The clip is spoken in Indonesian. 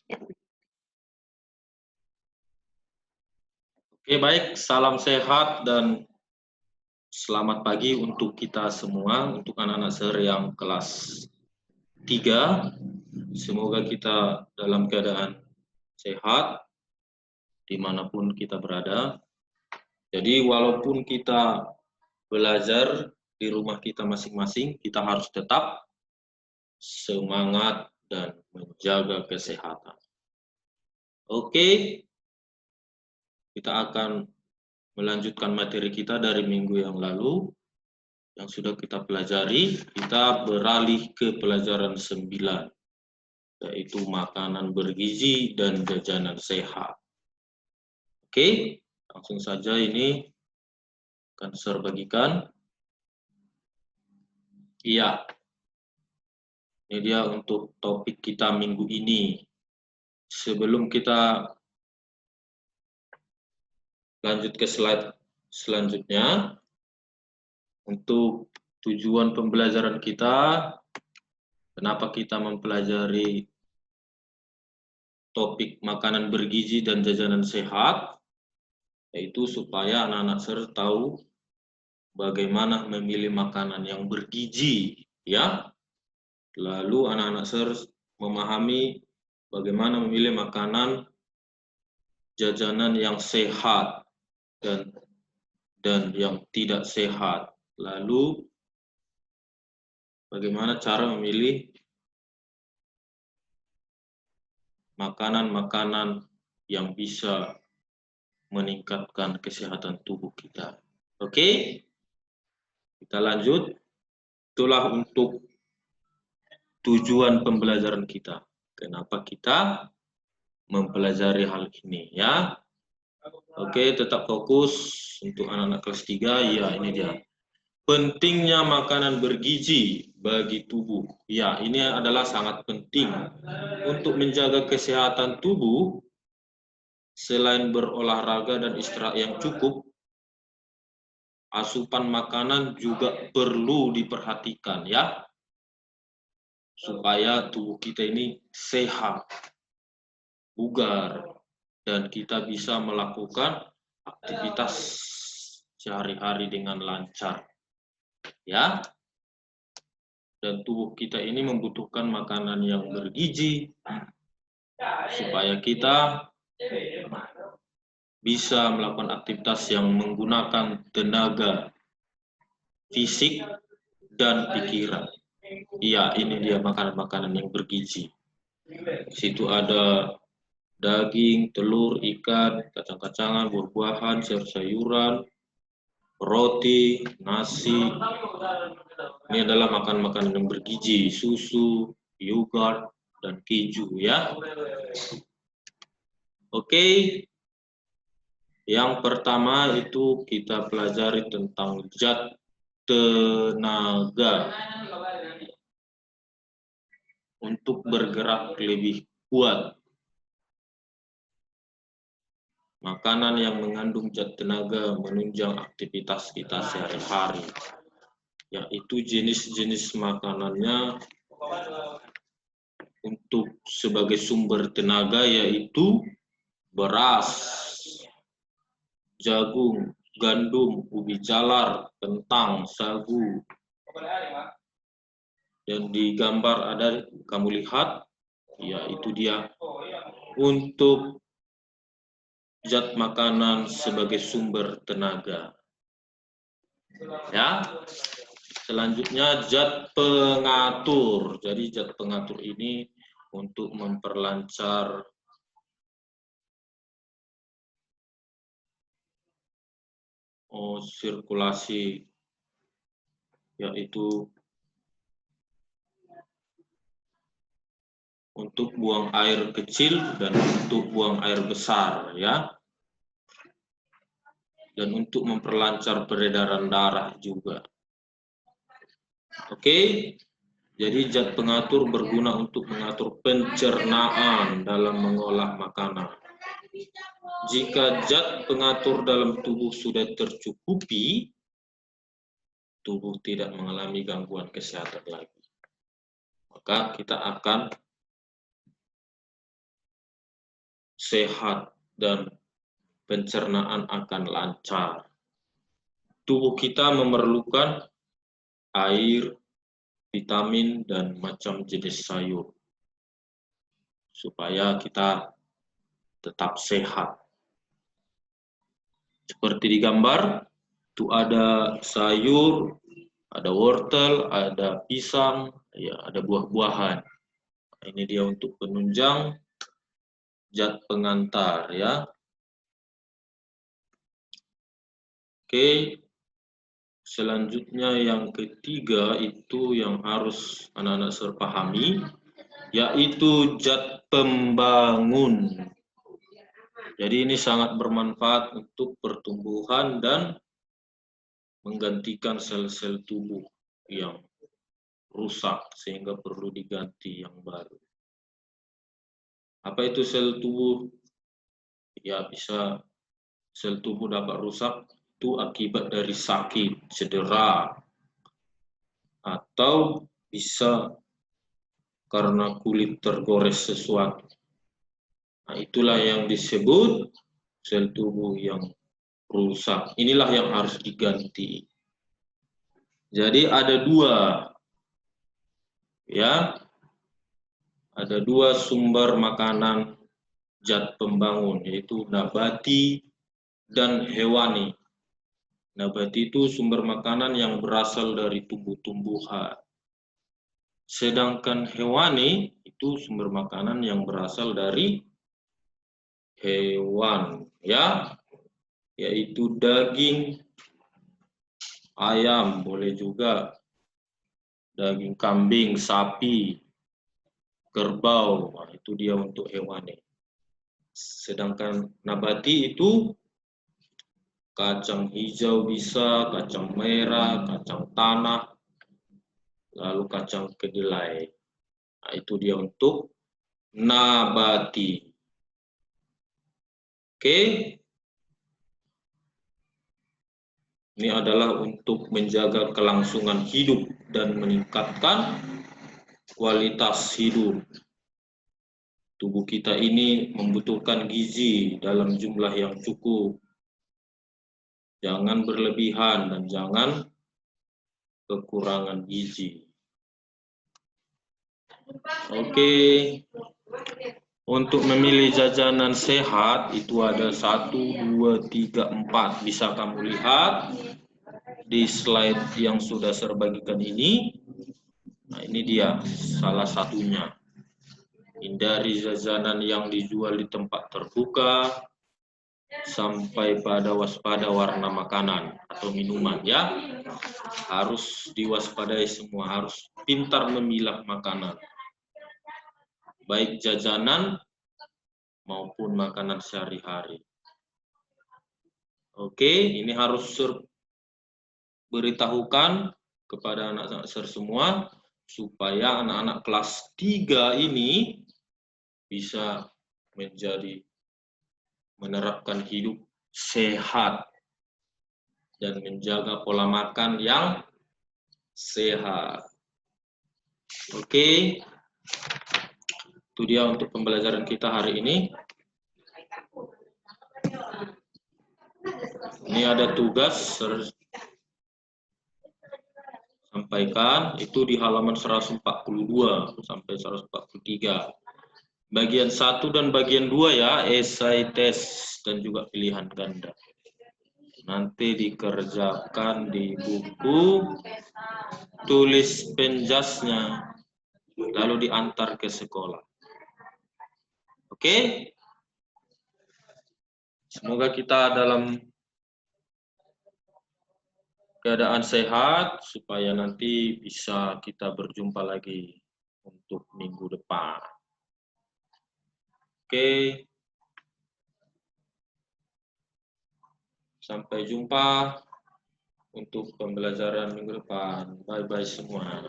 Oke, baik. Salam sehat dan selamat pagi untuk kita semua, untuk anak-anak SER yang kelas 3. Semoga kita dalam keadaan sehat dimanapun kita berada. Jadi walaupun kita belajar di rumah kita masing-masing, kita harus tetap semangat dan menjaga kesehatan. Oke, kita akan melanjutkan materi kita dari minggu yang lalu yang sudah kita pelajari. Kita beralih ke pelajaran 9, yaitu makanan bergizi dan jajanan sehat. Oke, langsung saja ini akan saya bagikan. Iya, ini dia untuk topik kita minggu ini. Sebelum kita lanjut ke slide selanjutnya, untuk tujuan pembelajaran kita, kenapa kita mempelajari topik makanan bergizi dan jajanan sehat, yaitu supaya anak-anak SER tahu bagaimana memilih makanan yang bergizi, ya. Lalu anak-anak SER memahami bagaimana memilih makanan jajanan yang sehat dan yang tidak sehat. Lalu bagaimana cara memilih makanan-makanan yang bisa meningkatkan kesehatan tubuh kita. Oke, kita lanjut. Itulah untuk tujuan pembelajaran kita. Kenapa kita mempelajari hal ini, ya. Oke, tetap fokus untuk anak-anak kelas 3. Ya, ini dia. Pentingnya makanan bergizi bagi tubuh. Ya, ini adalah sangat penting untuk menjaga kesehatan tubuh. Selain berolahraga dan istirahat yang cukup, asupan makanan juga perlu diperhatikan, ya, supaya tubuh kita ini sehat, bugar, dan kita bisa melakukan aktivitas sehari-hari dengan lancar, ya. Dan tubuh kita ini membutuhkan makanan yang bergizi supaya kita bisa melakukan aktivitas yang menggunakan tenaga fisik dan pikiran. Iya, ini dia makanan-makanan yang bergizi. Di situ ada daging, telur, ikan, kacang-kacangan, buah-buahan, sayur-sayuran, roti, nasi. Ini adalah makan-makanan yang bergizi, susu, yogurt, dan keju, ya. Oke, yang pertama itu kita pelajari tentang zat tenaga untuk bergerak lebih kuat. Makanan yang mengandung zat tenaga menunjang aktivitas kita sehari-hari, yaitu jenis-jenis makanannya untuk sebagai sumber tenaga yaitu beras, jagung, gandum, ubi jalar, kentang, sagu. Dan di gambar ada kamu lihat, yaitu dia untuk zat makanan sebagai sumber tenaga. Ya. Selanjutnya zat pengatur. Jadi zat pengatur ini untuk memperlancar sirkulasi, yaitu untuk buang air kecil dan untuk buang air besar, ya. Dan untuk memperlancar peredaran darah juga. Oke, jadi zat pengatur berguna untuk mengatur pencernaan dalam mengolah makanan. Jika zat pengatur dalam tubuh sudah tercukupi, tubuh tidak mengalami gangguan kesehatan lagi. Maka kita akan sehat dan pencernaan akan lancar. Tubuh kita memerlukan air, vitamin, dan macam jenis sayur supaya kita tetap sehat. Seperti di gambar, itu ada sayur, ada wortel, ada pisang, ya, ada buah-buahan. Ini dia untuk penunjang zat pengantar, ya. Oke, selanjutnya yang ketiga itu yang harus anak-anak pahami, yaitu zat pembangun. Jadi ini sangat bermanfaat untuk pertumbuhan dan menggantikan sel-sel tubuh yang rusak sehingga perlu diganti yang baru. Apa itu sel tubuh? Ya, bisa sel tubuh dapat rusak itu akibat dari sakit, cedera, atau bisa karena kulit tergores sesuatu. Nah, itulah yang disebut sel tubuh yang rusak. Inilah yang harus diganti. Jadi ada dua, ya, ada dua sumber makanan zat pembangun, yaitu nabati dan hewani. Nabati itu sumber makanan yang berasal dari tumbuh-tumbuhan. Sedangkan hewani itu sumber makanan yang berasal dari hewan, ya, yaitu daging ayam, boleh juga daging kambing, sapi, kerbau. Nah, itu dia untuk hewani. Sedangkan nabati itu kacang hijau bisa, kacang merah, kacang tanah, lalu kacang kedelai. Nah, itu dia untuk nabati. Oke. Ini adalah untuk menjaga kelangsungan hidup dan meningkatkan kualitas hidup. Tubuh kita ini membutuhkan gizi dalam jumlah yang cukup. Jangan berlebihan dan jangan kekurangan gizi. Oke. Untuk memilih jajanan sehat itu ada 1, 2, 3, 4. Bisa kamu lihat di slide yang sudah saya bagikan ini. Nah, ini dia salah satunya. Hindari jajanan yang dijual di tempat terbuka sampai pada waspada warna makanan atau minuman, ya. Harus diwaspadai semua, harus pintar memilah makanan. Baik jajanan maupun makanan sehari-hari. Oke, ini harus beritahukan kepada anak-anak semua supaya anak-anak kelas 3 ini bisa menerapkan hidup sehat dan menjaga pola makan yang sehat. Oke. Itu dia untuk pembelajaran kita hari ini. Ini ada tugas sampaikan, itu di halaman 142 sampai 143. Bagian 1 dan bagian 2 ya, esai, tes, dan juga pilihan ganda. Nanti dikerjakan di buku, tulis penjasnya, lalu diantar ke sekolah. Oke? Semoga kita dalam keadaan sehat, supaya nanti bisa kita berjumpa lagi untuk minggu depan. Oke. Sampai jumpa untuk pembelajaran minggu depan. Bye-bye semua.